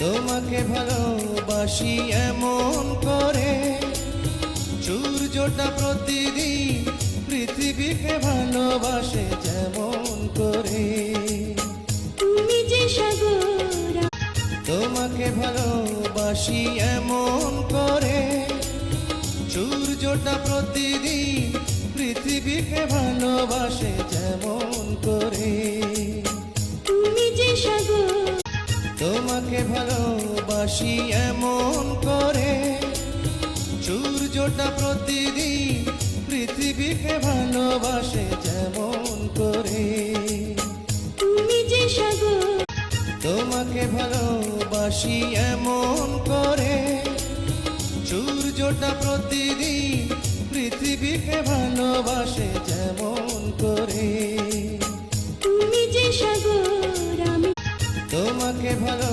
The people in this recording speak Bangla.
তোমাকে ভালোবাসি এমন করে, সূর্যটা প্রতিদিন পৃথিবীকে ভালোবাসে যেমন করে। তুমি যে সাগর, তোমাকে ভালোবাসি এমন করে, সূর্যটা প্রতিদিন পৃথিবীকে ভালোবাসে যেমন করে। তুমি যে সাগর, তোমাকে ভালোবাসি এমন করে, সূর্যটা প্রতিদিন পৃথিবীকে ভালোবাসে যেমন করে। তুমি যে সাগর, তোমাকে ভালোবাসি এমন করে, সূর্যটা প্রতিদিন পৃথিবীকে ভালোবাসে যেমন করে। তুমি যে সাগর, আমি তোমাকে ভালো